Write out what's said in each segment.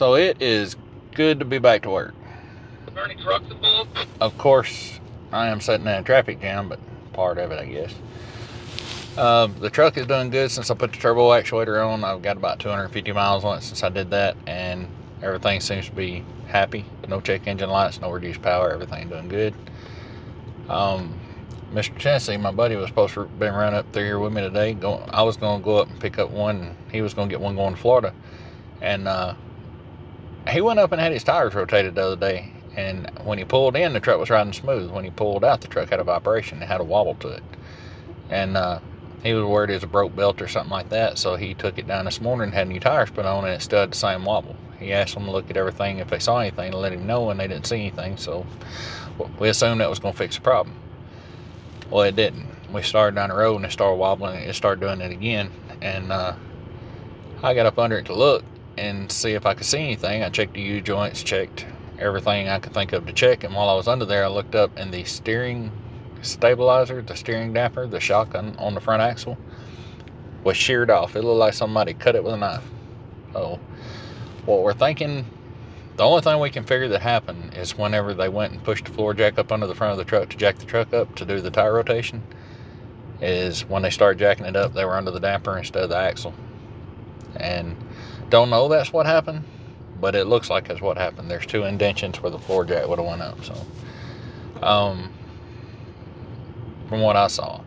So it is good to be back to work. Are there any trucks involved? Of course, I am sitting in a traffic jam, but part of it, I guess. The truck is doing good since I put the turbo actuator on. I've got about 250 miles on it since I did that, and everything seems to be happy. No check engine lights, no reduced power, everything doing good. Mr. Tennessee, my buddy, was supposed to be running up through here with me today. I was going to go up and pick up one. He was going to get one going to Florida. And he went up and had his tires rotated the other day. And when he pulled in, the truck was riding smooth. When he pulled out, the truck had a vibration. It had a wobble to it. And he was worried it was a broke belt or something like that. So he took it down this morning and had new tires put on, and it still had the same wobble. He asked them to look at everything if they saw anything to let him know, and they didn't see anything. So we assumed that was going to fix the problem. Well, it didn't. We started down the road and it started wobbling. It started doing it again. And I got up under it to look and see if I could see anything. I checked the U-joints, checked everything I could think of to check. And while I was under there, I looked up, and the steering stabilizer, the steering damper, the shock on the front axle was sheared off. It looked like somebody cut it with a knife. So what we're thinking, the only thing we can figure that happened is whenever they went and pushed the floor jack up under the front of the truck to jack the truck up to do the tire rotation, is when they started jacking it up, they were under the damper instead of the axle. And don't know that's what happened, but it looks like that's what happened. There's two indentions where the floor jack would have went up. So from what I saw,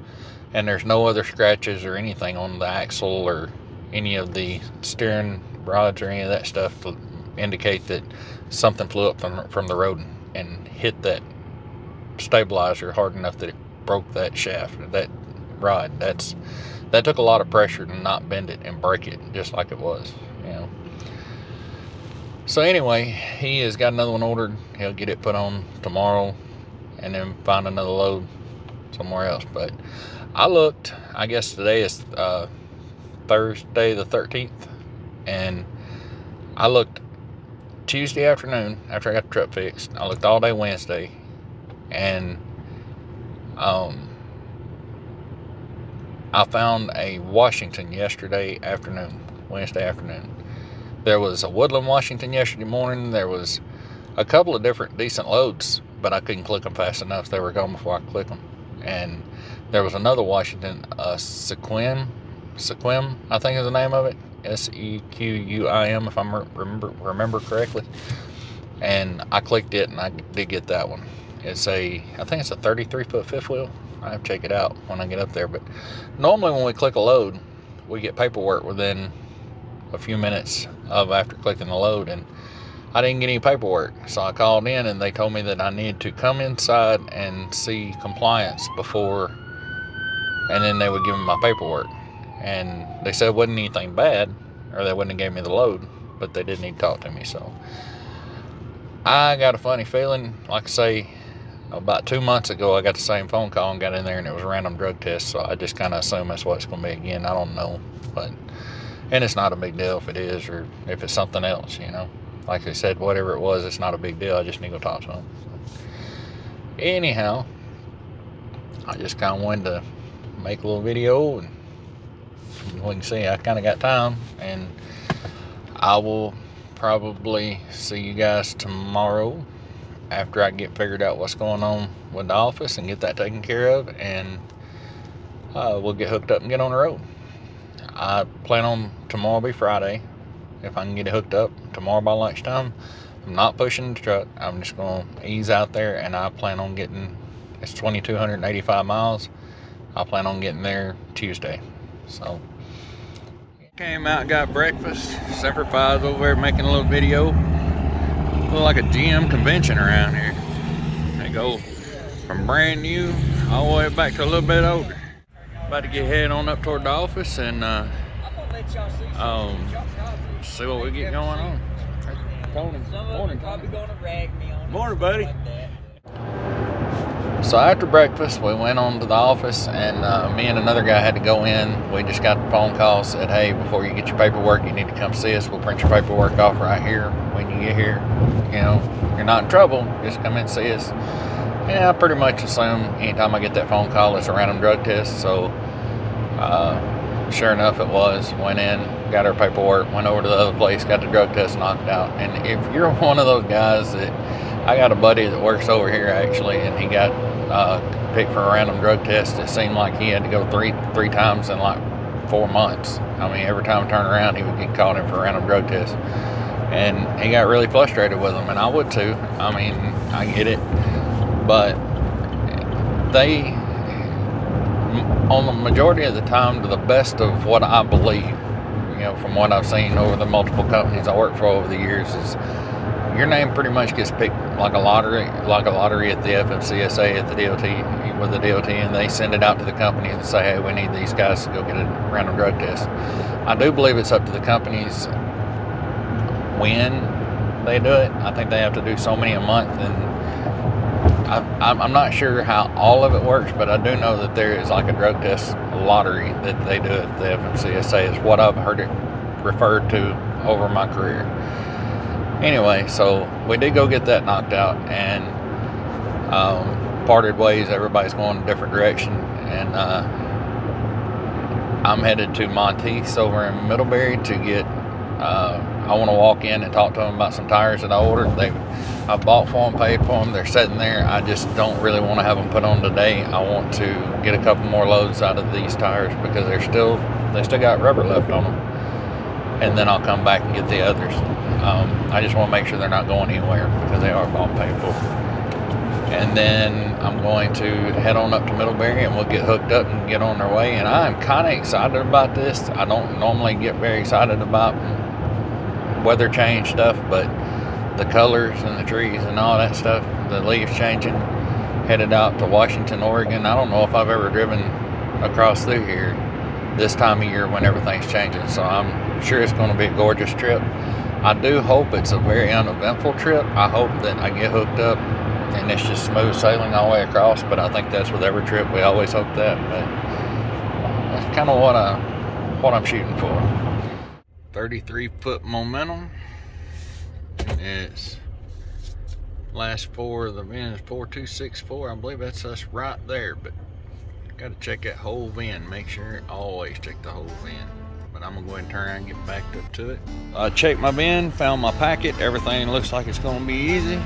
and there's no other scratches or anything on the axle or any of the steering rods or any of that stuff to indicate that something flew up from the road and hit that stabilizer hard enough that it broke that shaft, that rod. That took a lot of pressure to not bend it and break it just like it was, you know. So anyway, he has got another one ordered. He'll get it put on tomorrow and then find another load somewhere else. But I looked, I guess today is Thursday the 13th, and I looked Tuesday afternoon after I got the truck fixed. I looked all day Wednesday, and I found a Washington Wednesday afternoon. There was a Woodland Washington yesterday morning. There was a couple of different decent loads, but I couldn't click them fast enough. They were gone before I could click them. And there was another Washington, Sequim, I think is the name of it. Sequim, if I remember correctly. And I clicked it, and I did get that one. I think it's a 33-foot fifth wheel. I have to check it out when I get up there. But normally when we click a load, we get paperwork within a few minutes of after clicking the load, and I didn't get any paperwork. So I called in, and they told me that I needed to come inside and see compliance before, and then they would give me my paperwork. And they said it wasn't anything bad, or they wouldn't have gave me the load, but they did need to talk to me. So I got a funny feeling. Like I say, about 2 months ago, I got the same phone call and got in there, and it was a random drug test. So I just kind of assume that's what it's going to be again. I don't know, and it's not a big deal if it is, or if it's something else, you know. Like I said, whatever it was, it's not a big deal. I just need to go talk to them. Anyhow, I just kind of wanted to make a little video, and we can see I kind of got time, and I will probably see you guys tomorrow after I get figured out what's going on with the office and get that taken care of, and we'll get hooked up and get on the road. I plan on tomorrow be Friday. If I can get it hooked up tomorrow by lunchtime, I'm not pushing the truck. I'm just going to ease out there, and I plan on getting, it's 2,285 miles. I plan on getting there Tuesday. So came out and got breakfast. Semper Fi's over there making a little video. Look like a GM convention around here. They go from brand new all the way back to a little bit older. About to get head on up toward the office and see what we get going on. Morning. Morning, buddy. So after breakfast, we went on to the office, and me and another guy had to go in. We just got the phone call, said, hey, before you get your paperwork, you need to come see us. We'll print your paperwork off right here. When you get here, you know, you're not in trouble, just come in and see us. Yeah, I pretty much assume anytime I get that phone call, it's a random drug test. So sure enough, it was. Went in, got her paperwork, went over to the other place, got the drug test knocked out. And if you're one of those guys that, I got a buddy that works over here actually, and he got picked for a random drug test. It seemed like he had to go three times in like 4 months. I mean, every time I turned around, he would get called in for a random drug test. And he got really frustrated with them, and I would too. I mean, I get it. But they, on the majority of the time, to the best of what I believe, you know, from what I've seen over the multiple companies I worked for over the years, is your name pretty much gets picked like a lottery at the FMCSA, at the DOT, with the DOT, and they send it out to the company and say, hey, we need these guys to go get a random drug test. I do believe it's up to the companies when they do it. I think they have to do so many a month, and I'm not sure how all of it works, but I do know that there is like a drug test lottery that they do at the FMCSA, is what I've heard it referred to over my career. Anyway, so we did go get that knocked out, and parted ways. Everybody's going a different direction, and I'm headed to Monteith's over in Middlebury to get, I want to walk in and talk to them about some tires that I ordered. I bought for them, paid for them, they're sitting there. I just don't really want to have them put on today. I want to get a couple more loads out of these tires because they still got rubber left on them, and then I'll come back and get the others. I just want to make sure they're not going anywhere because they are bought and paid for. And then I'm going to head on up to Middlebury, and we'll get hooked up and get on their way. And I'm kind of excited about this. I don't normally get very excited about weather change stuff, but the colors and the trees and all that stuff, the leaves changing, headed out to Washington, Oregon. I don't know if I've ever driven across through here this time of year when everything's changing, so I'm sure it's going to be a gorgeous trip. I do hope it's a very uneventful trip. I hope that I get hooked up and it's just smooth sailing all the way across, but I think that's with every trip. We always hope that, but that's kind of what I'm shooting for. 33-foot momentum. It's last four of the VIN is 4264. I believe that's us right there, but got to check that whole VIN. Make sure, always check the whole VIN. But I'm gonna go ahead and turn around and get backed up to it. I checked my VIN, found my packet. Everything looks like it's gonna be easy.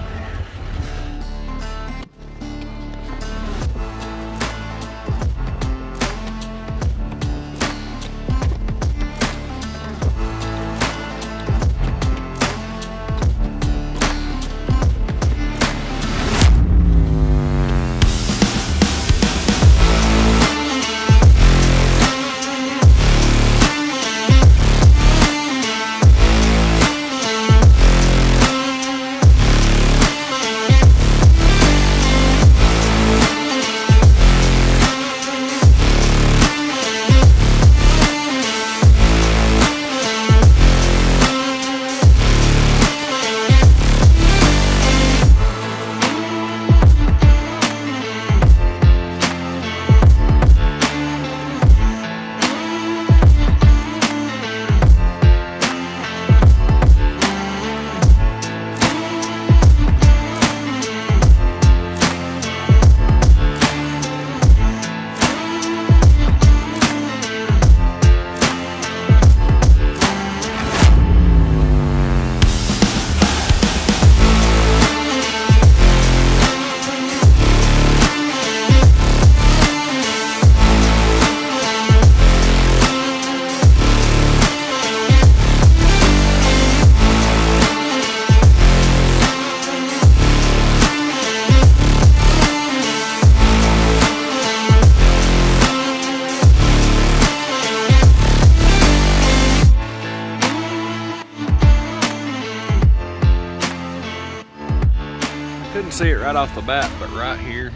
See it right off the bat, but right here,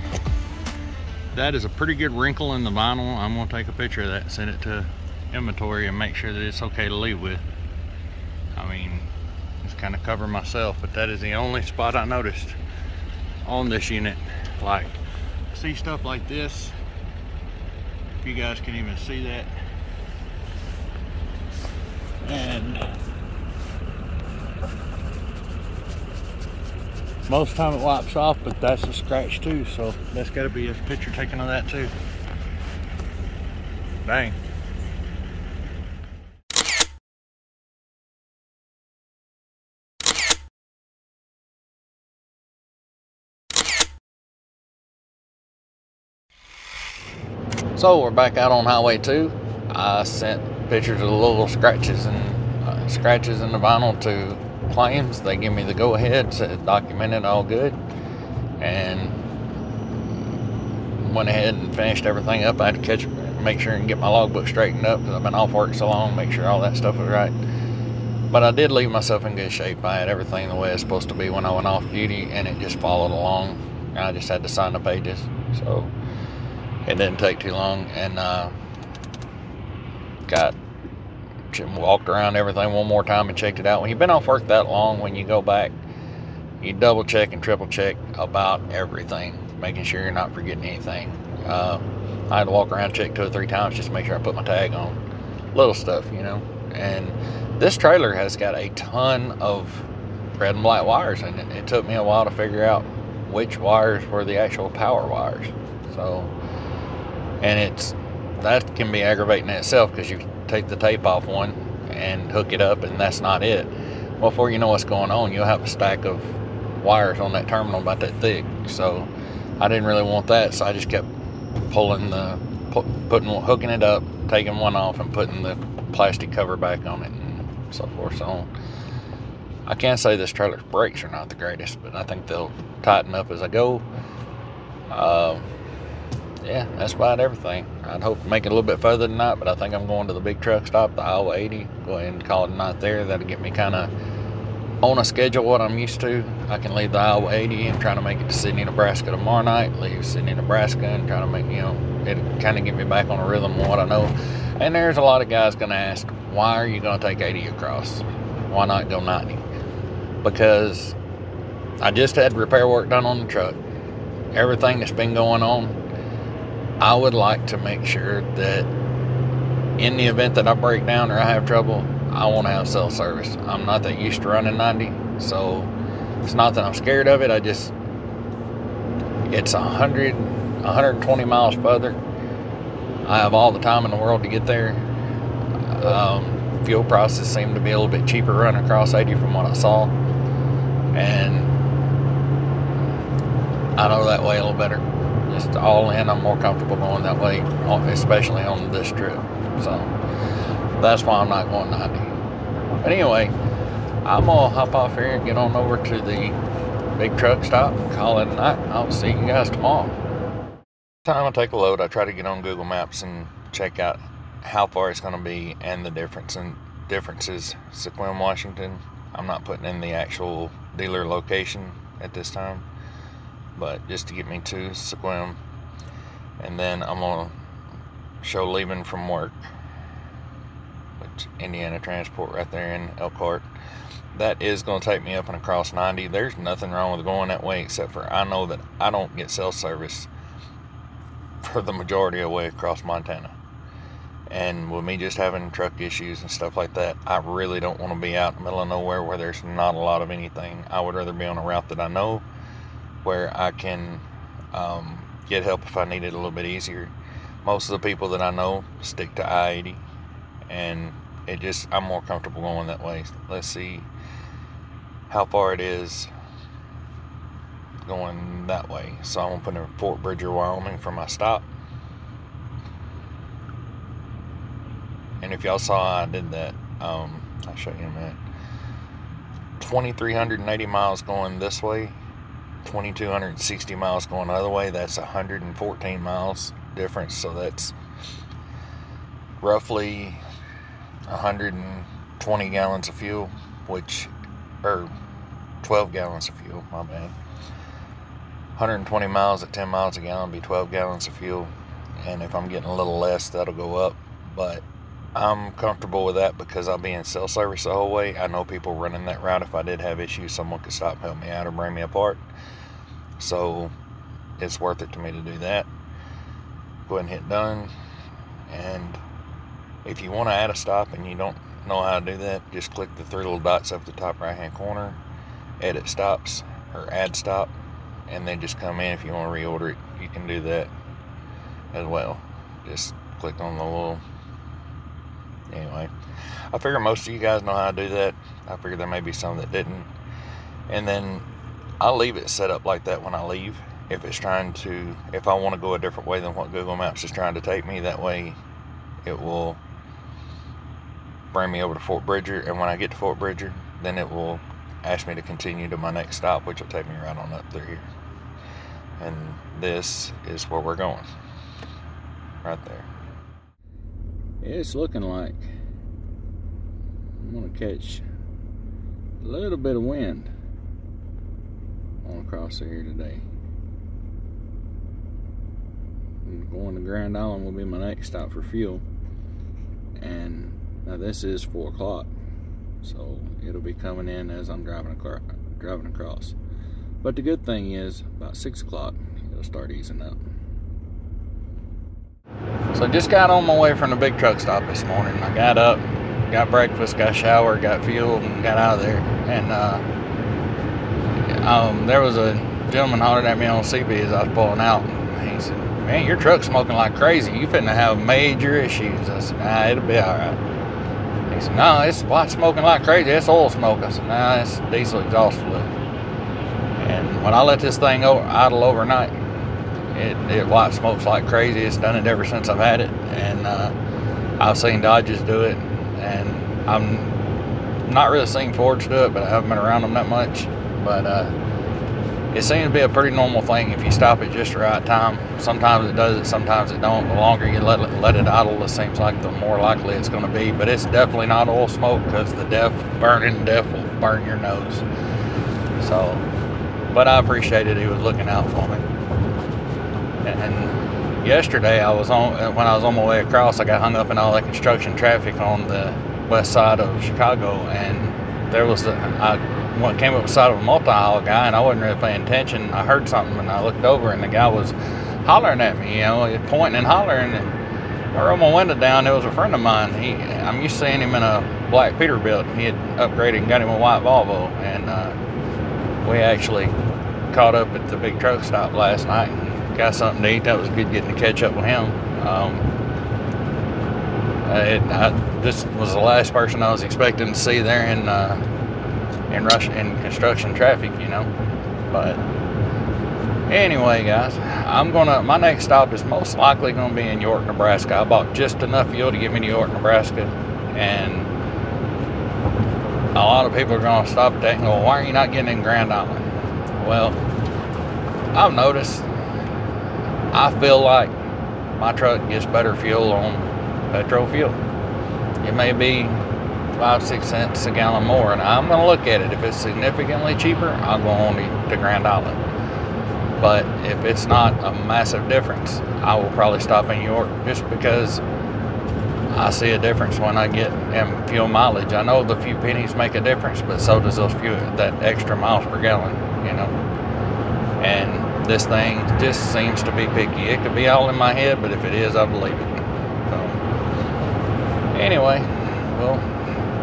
that is a pretty good wrinkle in the vinyl. I'm gonna take a picture of that, send it to inventory, and make sure that it's okay to leave with. I mean, just kind of cover myself, but that is the only spot I noticed on this unit. Like, see stuff like this, if you guys can even see that, and most time it wipes off, but that's a scratch too, so that's got to be a picture taken of that too. Dang. So we're back out on Highway 2. I sent pictures of the little scratches in the vinyl to claims. They give me the go-ahead, said documented, all good, and went ahead and finished everything up. I had to make sure and get my logbook straightened up because I've been off work so long, make sure all that stuff was right. But I did leave myself in good shape. I had everything the way it's supposed to be when I went off duty, and it just followed along. I just had to sign the pages, so it didn't take too long. And walked around everything one more time and checked it out. When you've been off work that long, when you go back, you double check and triple check about everything, making sure you're not forgetting anything. I had to walk around and check 2 or 3 times just to make sure I put my tag on. Little stuff, you know. And this trailer has got a ton of red and black wires in it. It took me a while to figure out which wires were the actual power wires. So, and that can be aggravating in itself, because you take the tape off one and hook it up and that's not it. Well, before you know what's going on, you'll have a stack of wires on that terminal about that thick. So I didn't really want that, so I just kept hooking it up, taking one off and putting the plastic cover back on it and so forth. So I can't say this trailer's brakes are not the greatest, but I think they'll tighten up as I go. Yeah, that's about everything. I'd hope to make it a little bit further than that, but I think I'm going to the big truck stop, the Iowa 80. Go ahead and call it a night there. That'll get me kind of on a schedule what I'm used to. I can leave the Iowa 80 and try to make it to Sydney, Nebraska tomorrow night. Leave Sydney, Nebraska and try to make, it'll kind of get me back on a rhythm of what I know. And there's a lot of guys going to ask, why are you going to take 80 across? Why not go 90? Because I just had repair work done on the truck. Everything that's been going on, I would like to make sure that in the event that I break down or I have trouble, I want to have cell service. I'm not that used to running 90, so it's not that I'm scared of it. It's 120 miles further. I have all the time in the world to get there. Fuel prices seem to be a little bit cheaper running across 80 from what I saw, and I know that way a little better. Just all in, I'm more comfortable going that way, especially on this trip. So that's why I'm not going 90. But anyway, I'm gonna hop off here and get on over to the big truck stop and call it a night. I'll see you guys tomorrow. Time I take a load, I try to get on Google Maps and check out how far it's going to be and the differences. Sequim, Washington. I'm not putting in the actual dealer location at this time, but just to get me to Sequim. And then I'm going to show leaving from work, which Indiana Transport right there in Elkhart. That is going to take me up and across 90. There's nothing wrong with going that way, except for I know that I don't get cell service for the majority of the way across Montana. And with me just having truck issues and stuff like that, I really don't want to be out in the middle of nowhere where there's not a lot of anything. I would rather be on a route that I know, where I can get help if I need it a little bit easier. Most of the people that I know stick to I-80, and I'm more comfortable going that way. Let's see how far it is going that way. So I'm gonna put in Fort Bridger, Wyoming for my stop. And if y'all saw, I did that. I'll show you in a minute. 2,380 miles going this way, 2,260 miles going the other way. That's 114 miles difference. So that's roughly 120 gallons of fuel, or 12 gallons of fuel, my bad. 120 miles at 10 miles a gallon be 12 gallons of fuel. And if I'm getting a little less, that'll go up. But I'm comfortable with that because I'll be in cell service the whole way. I know people running that route. If I did have issues, someone could stop and help me out or bring me apart. So it's worth it to me to do that. Go ahead and hit done. And if you want to add a stop and you don't know how to do that, just click the 3 little dots up the top right hand corner, edit stops or add stop, and then just come in. If you want to reorder it, you can do that as well. Just click on the little. Anyway, I figure most of you guys know how to do that. I figure there may be some that didn't. And then I'll leave it set up like that when I leave. if it's trying to, if I want to go a different way than what Google Maps is trying to take me, that way it will bring me over to Fort Bridger, and when I get to Fort Bridger, then it will ask me to continue to my next stop, which will take me right on up through here. And this is where we're going, right there. It's looking like I'm gonna catch a little bit of wind on across here today. Going to Grand Island will be my next stop for fuel, and now this is 4 o'clock, so it'll be coming in as I'm driving across. But the good thing is, about 6 o'clock, it'll start easing up. So just got on my way from the big truck stop this morning. I got up, got breakfast, got showered, got fueled, and got out of there. And there was a gentleman hollered at me on CB as I was pulling out. He said, "Man, your truck's smoking like crazy. You finna have major issues." I said, "Nah, it'll be all right." He said, "No, it's what's smoking like crazy. It's oil smoke." I said, "Nah, it's diesel exhaust fluid." And when I let this thing idle overnight, it white smokes like crazy. It's done it ever since I've had it, and I've seen Dodges do it, and I'm not really seen Fords do it, but I haven't been around them that much. But it seems to be a pretty normal thing if you stop at just the right time. Sometimes it does it, sometimes it don't. The longer you let it idle, it seems like the more likely it's going to be. But it's definitely not oil smoke, because the burning DEF will burn your nose. So, but I appreciated he was looking out for me. And yesterday when I was on my way across, I got hung up in all that construction traffic on the west side of Chicago, and there was I came up beside of a multi-aisle guy, and I wasn't really paying attention. I heard something, and I looked over, and the guy was hollering at me, pointing and hollering. And I rolled my window down. There was a friend of mine. I'm used to seeing him in a black Peterbilt. He had upgraded and got him a white Volvo, and we actually caught up at the big truck stop last night and got something to eat. That was good getting to catch up with him. This was the last person I was expecting to see there in construction traffic, But anyway, guys, my next stop is most likely gonna be in York, Nebraska. I bought just enough fuel to get me to York, Nebraska, and a lot of people are gonna stop at that and go, "Why are you not getting in Grand Island?" Well, I've noticed, I feel like my truck gets better fuel on petrol fuel. It may be 5-6 cents a gallon more, and I'm going to look at it. If it's significantly cheaper, I'll go on to Grand Island. But if it's not a massive difference, I will probably stop in York, just because I see a difference when I get fuel mileage. I know the few pennies make a difference, but so does that extra miles per gallon, And this thing just seems to be picky. It could be all in my head, but if it is, I believe it. So, anyway, we'll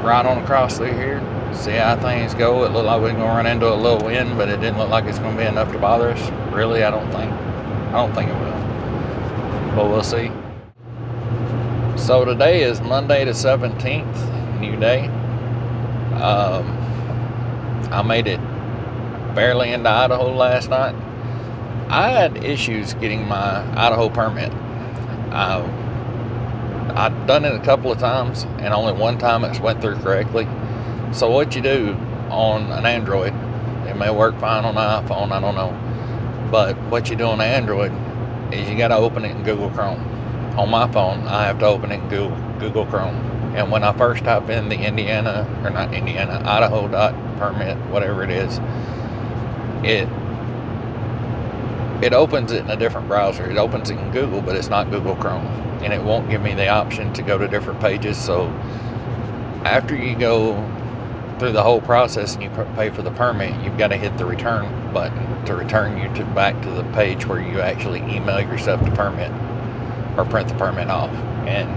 ride on across through here, see how things go. It looked like we're going to run into a little wind, but it didn't look like it's going to be enough to bother us. Really, I don't think it will. But we'll see. So today is Monday the 17th, new day. I made it barely into Idaho last night. I had issues getting my Idaho permit. I've done it a couple of times, and only one time it's went through correctly. So what you do on an Android, it may work fine on an iPhone, I don't know. But what you do on Android is you got to open it in Google Chrome. On my phone, I have to open it in Google Chrome. And when I first type in the Idaho.permit, whatever it is, it opens it in a different browser. It opens it in Google, but it's not Google Chrome. And it won't give me the option to go to different pages. So after you go through the whole process and you pay for the permit, you've got to hit the return button to return you back to the page where you actually email yourself the permit or print the permit off. And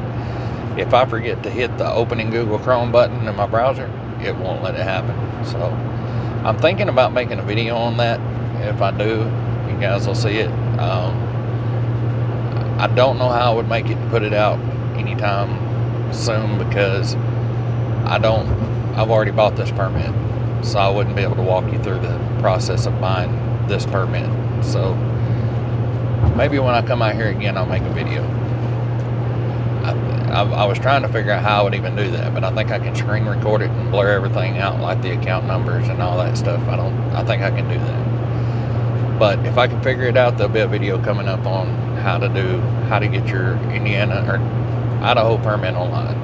if I forget to hit the opening Google Chrome button in my browser, it won't let it happen. So I'm thinking about making a video on that. If I do, you guys will see it. I don't know how I would make it to put it out anytime soon, because I've already bought this permit, so I wouldn't be able to walk you through the process of buying this permit. So maybe when I come out here again, I'll make a video. I was trying to figure out how I would even do that, but I think I can screen record it and blur everything out, like the account numbers and all that stuff. I think I can do that. But if I can figure it out, there'll be a video coming up on how to get your Indiana or Idaho permit online.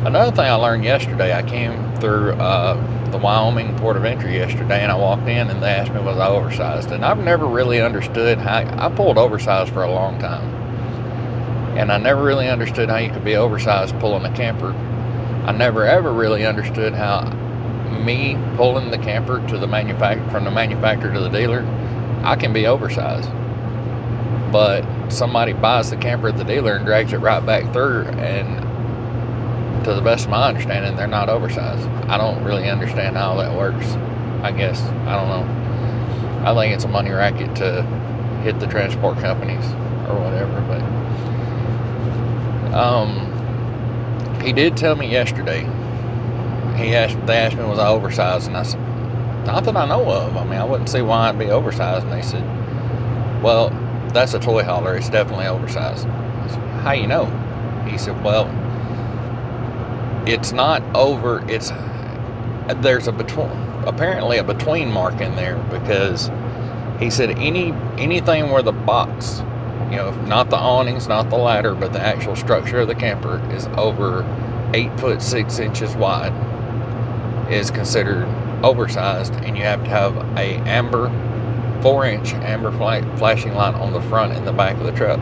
Another thing I learned yesterday, I came through the Wyoming port of entry yesterday, and I walked in and they asked me was I oversized, and I've never really understood how I pulled oversized for a long time. And I never really understood how you could be oversized pulling a camper. I never ever really understood how me pulling the camper to the from the manufacturer to the dealer, I can be oversized. But somebody buys the camper at the dealer and drags it right back through, and to the best of my understanding, they're not oversized. I don't really understand how that works. I guess, I don't know. I think it's a money racket to hit the transport companies or whatever, but he did tell me yesterday, they asked me was I oversized, and I said, not that I know of. I mean, I wouldn't see why I'd be oversized. And they said, well, that's a toy hauler, it's definitely oversized. I said, how you know? He said, well, it's not over, there's apparently a between mark in there, because he said anything where the box, you know, not the awnings, not the ladder, but the actual structure of the camper is over 8 foot 6 inches wide is considered oversized, and you have to have a 4-inch amber flashing light on the front and the back of the truck.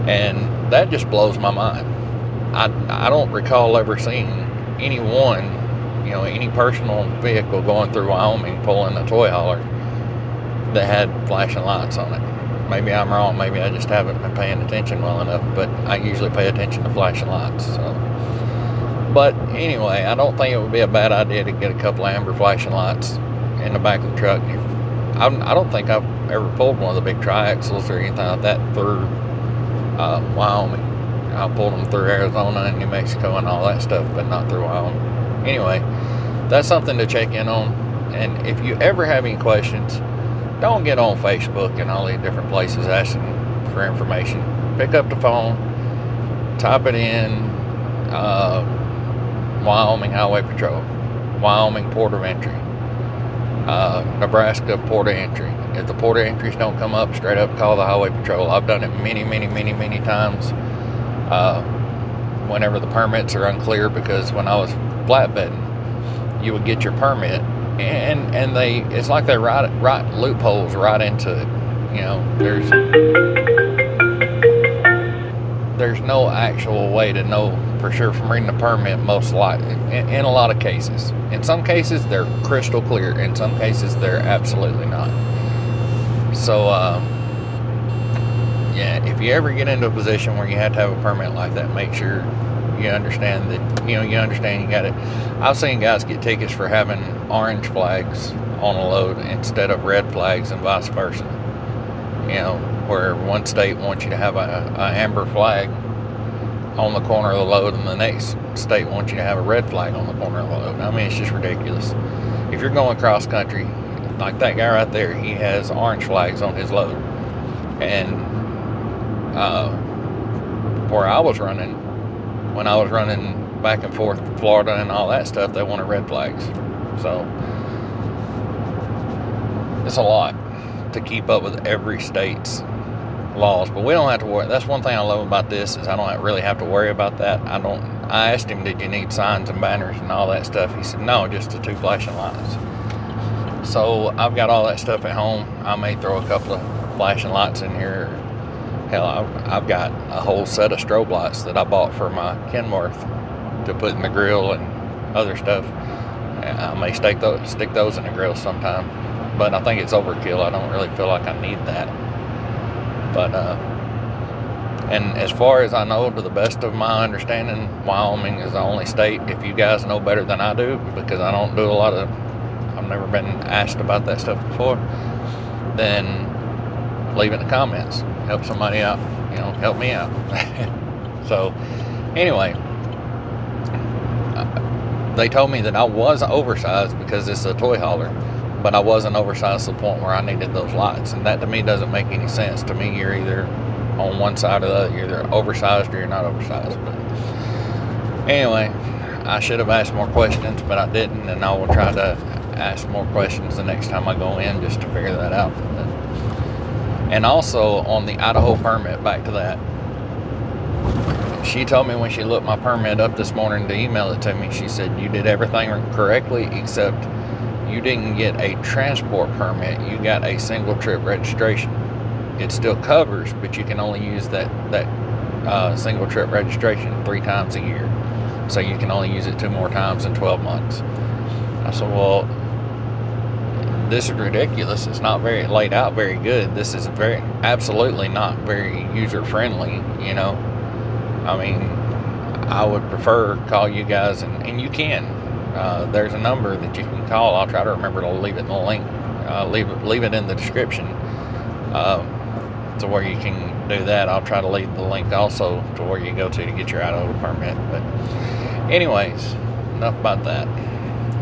And that just blows my mind. I don't recall ever seeing anyone, you know, any personal vehicle going through Wyoming pulling a toy hauler that had flashing lights on it. Maybe I'm wrong, maybe I just haven't been paying attention well enough, but I usually pay attention to flashing lights. So. But anyway, I don't think it would be a bad idea to get a couple of amber flashing lights in the back of the truck. I don't think I've ever pulled one of the big triaxles or anything like that through Wyoming. I pulled them through Arizona and New Mexico and all that stuff, but not through Wyoming. Anyway, that's something to check in on. And if you ever have any questions, don't get on Facebook and all these different places asking for information. Pick up the phone, type it in, Wyoming Highway Patrol, Wyoming Port of Entry, Nebraska Port of Entry. If the port of entries don't come up, straight up call the Highway Patrol. I've done it many times whenever the permits are unclear, because when I was flatbedding, you would get your permit, and it's like they write loopholes right into it. You know, there's no actual way to know for sure from reading the permit, most likely, in a lot of cases. In some cases they're crystal clear, in some cases they're absolutely not. So yeah, if you ever get into a position where you have to have a permit like that, make sure you understand that, you got it. I've seen guys get tickets for having orange flags on a load instead of red flags, and vice versa. You know, where one state wants you to have a amber flag on the corner of the load, and the next state wants you to have a red flag on the corner of the load. I mean, it's just ridiculous. If you're going cross country, like that guy right there, he has orange flags on his load. And where I was running, when I was running back and forth to Florida and all that stuff, they wanted red flags. So it's a lot to keep up with every state's laws, but we don't have to worry. That's one thing I love about this, is I don't really have to worry about that. I asked him, did you need signs and banners and all that stuff? He said, no, just the 2 flashing lights. So I've got all that stuff at home. I may throw a couple of flashing lights in here. Hell, I've got a whole set of strobe lights that I bought for my Kenworth to put in the grill and other stuff. I may stick those in the grill sometime, but I think it's overkill. I don't really feel like I need that. But and as far as I know, to the best of my understanding, Wyoming is the only state. If you guys know better than I do, because I don't do I've never been asked about that stuff before, then leave it in the comments. Help somebody out, help me out. So anyway, they told me that I was oversized because it's a toy hauler, but I wasn't oversized to the point where I needed those lights. And that to me doesn't make any sense. To me, you're either on one side or the other. You're either oversized or you're not oversized. But anyway, I should have asked more questions, but I didn't, and I will try to ask more questions the next time I go in just to figure that out. And also on the Idaho permit, back to that, she told me when she looked my permit up this morning to email it to me, she said you did everything correctly except you didn't get a transport permit, you got a single trip registration. It still covers, but you can only use that single trip registration 3 times a year. So you can only use it 2 more times in 12 months. I said, well, this is ridiculous. It's not very laid out very good. This is absolutely not very user friendly, you know. I mean, I would prefer call you guys, and you can. There's a number that you can call. I'll try to remember to leave it in the link, leave it in the description, to where you can do that. I'll try to leave the link also to where you go to get your Idaho permit. But anyways, enough about that.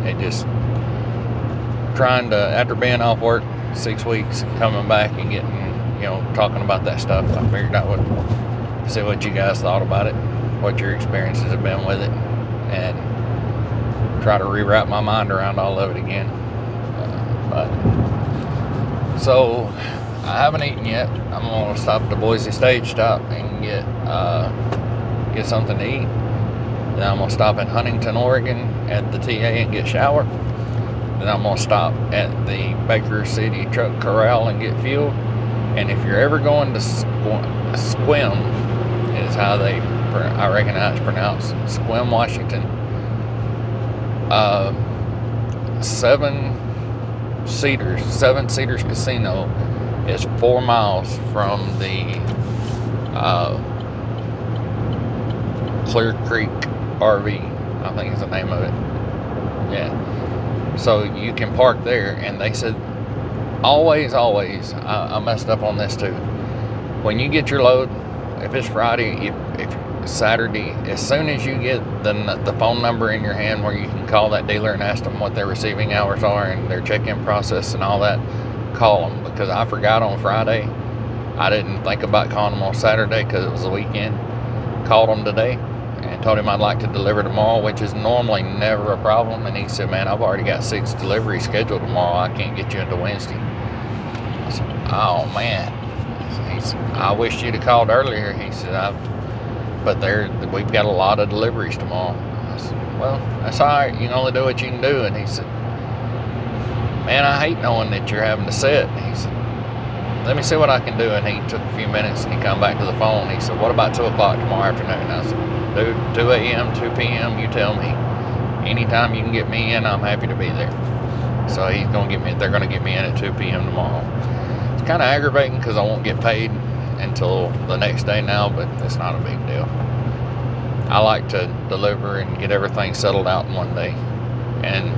It just trying to, after being off work 6 weeks, coming back and getting, you know, talking about that stuff, I figured I would see what you guys thought about it, what your experiences have been with it, and try to rewrap my mind around all of it again. So I haven't eaten yet. I'm gonna stop at the Boise Stage stop and get something to eat. Then I'm gonna stop in Huntington, Oregon at the TA and get showered. Then I'm gonna stop at the Baker City Truck Corral and get fuel. And if you're ever going to Sequim, is how I reckon how it's pronounced, Sequim, Washington. 7 Seaters Casino is 4 miles from the Clear Creek RV, I think is the name of it. Yeah. So you can park there, and they said always, I messed up on this too. When you get your load, if it's Friday, if Saturday, as soon as you get the phone number in your hand where you can call that dealer and ask them what their receiving hours are and their check-in process and all that, call them, because I forgot on Friday. I didn't think about calling them on Saturday because it was the weekend. Called them today and told him I'd like to deliver tomorrow, which is normally never a problem. And he said, man, I've already got 6 deliveries scheduled tomorrow. I can't get you into Wednesday. I said, oh man. He said, I wish you'd have called earlier. He said, but we've got a lot of deliveries tomorrow. I said, well, that's all right. You can only do what you can do. And he said, man, I hate knowing that you're having to sit. He said, let me see what I can do. And he took a few minutes and he come back to the phone. He said, what about 2 o'clock tomorrow afternoon? I said, dude, 2 a.m., 2 p.m., you tell me. Anytime you can get me in, I'm happy to be there. So they're going to get me in at 2 p.m. tomorrow. It's kind of aggravating because I won't get paid until the next day now, but it's not a big deal. I like to deliver and get everything settled out in one day. And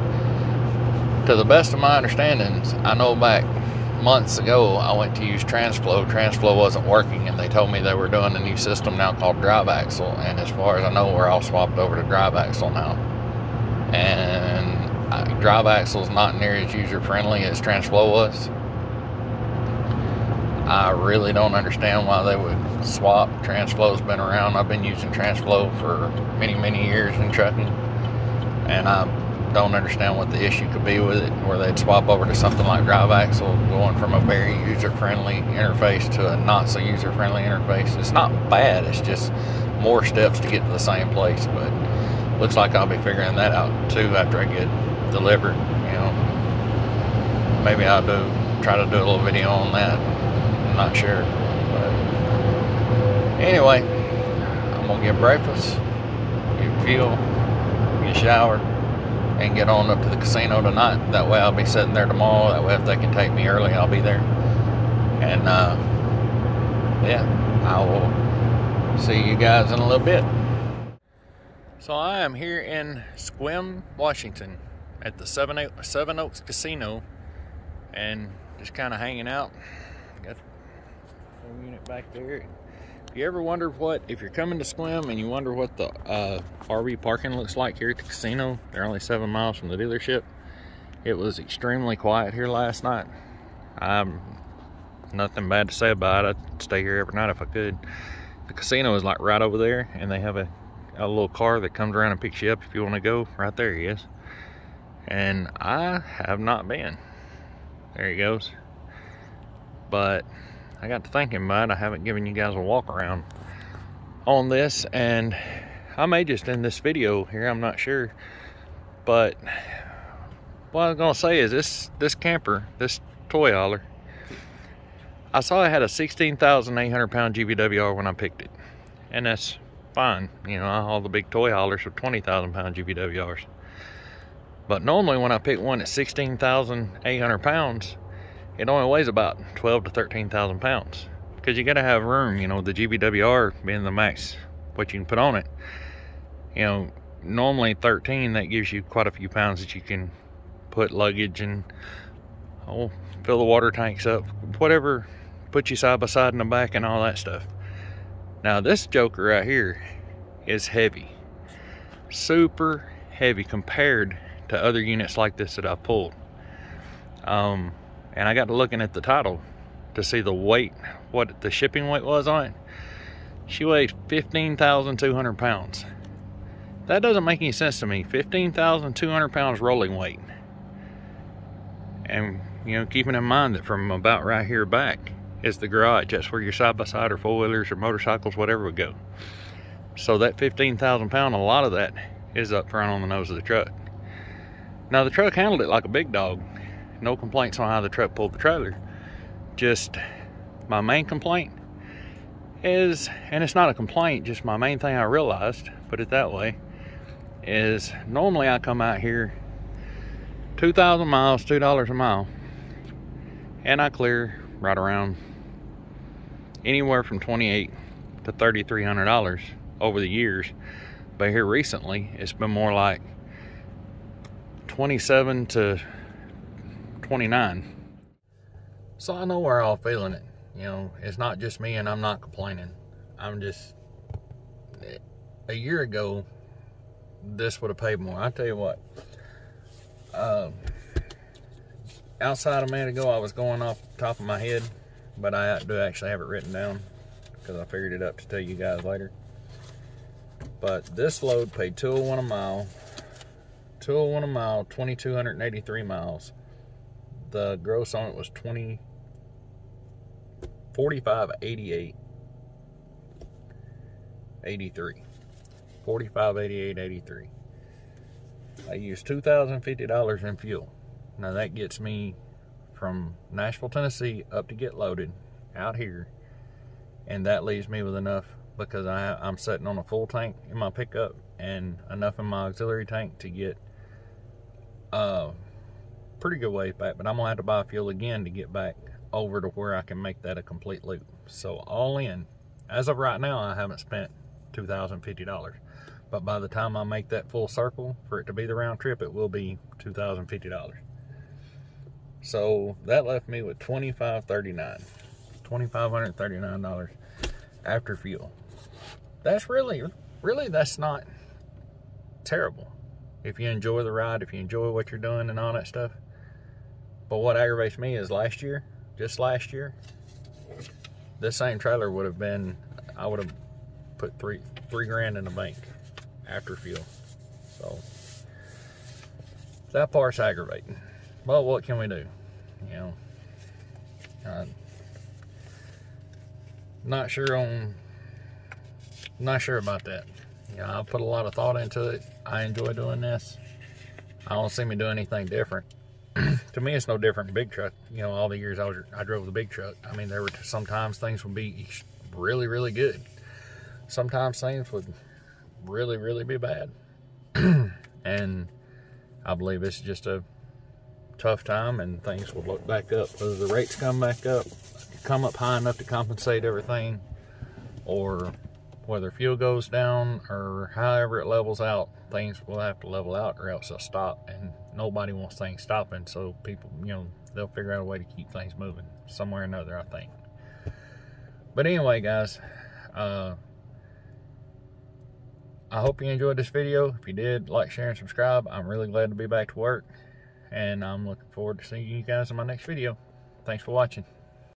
to the best of my understandings, I know back months ago I went to use TransFlow. TransFlow wasn't working, and they told me they were doing a new system now called Drive Axle. And as far as I know, we're all swapped over to Drive Axle now. And Drive Axle is not near as user friendly as TransFlow was. I really don't understand why they would swap. TransFlow's been around. I've been using TransFlow for many years in trucking, and I don't understand what the issue could be with it, where they'd swap over to something like Drive Axle, going from a very user-friendly interface to a not so user-friendly interface. It's not bad, it's just more steps to get to the same place, but looks like I'll be figuring that out too after I get delivered. You know, maybe I'll try to do a little video on that. I'm not sure, but anyway, I'm gonna get breakfast, get fuel, get showered, and get on up to the casino tonight. That way I'll be sitting there tomorrow. That way if they can take me early, I'll be there. And yeah, I will see you guys in a little bit. So I am here in Sequim, Washington at the Seven Oaks Casino, and just kind of hanging out. Got the unit back there. If you ever wonder if you're coming to Sequim and you wonder what the RV parking looks like here at the casino, they're only 7 miles from the dealership. If It was extremely quiet here last night. Nothing bad to say about it. I'd stay here every night if I could. The casino is like right over there, and they have a little car that comes around and picks you up if you want to go. Right there he is. And I have not been. There he goes. But I got to thinking about it. I haven't given you guys a walk around on this, and I may just end this video here, I'm not sure. But what I was gonna say is this camper, this toy hauler, I saw it had a 16,800 pound GVWR when I picked it, and that's fine. You know, I haul the big toy haulers with 20,000 pound GVWRs. But normally when I pick one at 16,800 pounds, it only weighs about 12 to 13,000 pounds. Because you gotta have room, you know, the GVWR being the max what you can put on it. You know, normally 13, that gives you quite a few pounds that you can put luggage and fill the water tanks up, whatever, put you side by side in the back and all that stuff. Now this joker right here is heavy, super heavy compared to other units like this that I've pulled. And I got to looking at the title to see the weight, what the shipping weight was on it. She weighs 15,200 pounds. That doesn't make any sense to me. 15,200 pounds rolling weight. And you know, keeping in mind that from about right here back is the garage. That's where your side-by-side or four-wheelers or motorcycles, whatever would go. So that 15,000 pound, a lot of that is up front on the nose of the truck. Now the truck handled it like a big dog. No complaints on how the truck pulled the trailer. Just my main complaint is, and it's not a complaint, just my main thing I realized, put it that way, is normally I come out here 2,000 miles, $2 a mile, and I clear right around anywhere from $2,800 to $3,300 over the years. But here recently, it's been more like 27 to 29. So I know we're all feeling it. You know, it's not just me, and I'm not complaining. I'm just, a year ago, this would have paid more. I tell you what, outside a minute ago, I was going off the top of my head, but I do actually have it written down because I figured it up to tell you guys later. But this load paid $201 a mile. $201 a mile, 2,283 miles. The gross on it was $45.88. 83. $45.88.83. I used $2,050 in fuel. Now that gets me from Nashville, Tennessee up to get loaded out here, and that leaves me with enough because I'm sitting on a full tank in my pickup and enough in my auxiliary tank to get pretty good ways back. But I'm gonna have to buy fuel again to get back over to where I can make that a complete loop. So all in, as of right now, I haven't spent $2,050. But by the time I make that full circle for it to be the round trip, it will be $2,050. So that left me with $2,539 after fuel. That's really that's not terrible if you enjoy the ride, if you enjoy what you're doing and all that stuff. But what aggravates me is just last year, this same trailer would have been, I would have put three grand in the bank after fuel. So that part's aggravating. But what can we do? You know, not sure about that. You know, I put a lot of thought into it. I enjoy doing this. I don't see me doing anything different. To me, it's no different than big truck. You know, all the years I drove the big truck. I mean, there were sometimes things would be really, really good. Sometimes things would really, really be bad. And I believe it's just a tough time, and things will look back up. Whether the rates come back up, come up high enough to compensate everything, or whether fuel goes down, or however it levels out, things will have to level out or else they'll stop. And nobody wants things stopping, so people, you know, they'll figure out a way to keep things moving somewhere or another, I think. But anyway, guys, I hope you enjoyed this video. If you did, like, share, and subscribe. I'm really glad to be back to work. and I'm looking forward to seeing you guys in my next video. Thanks for watching.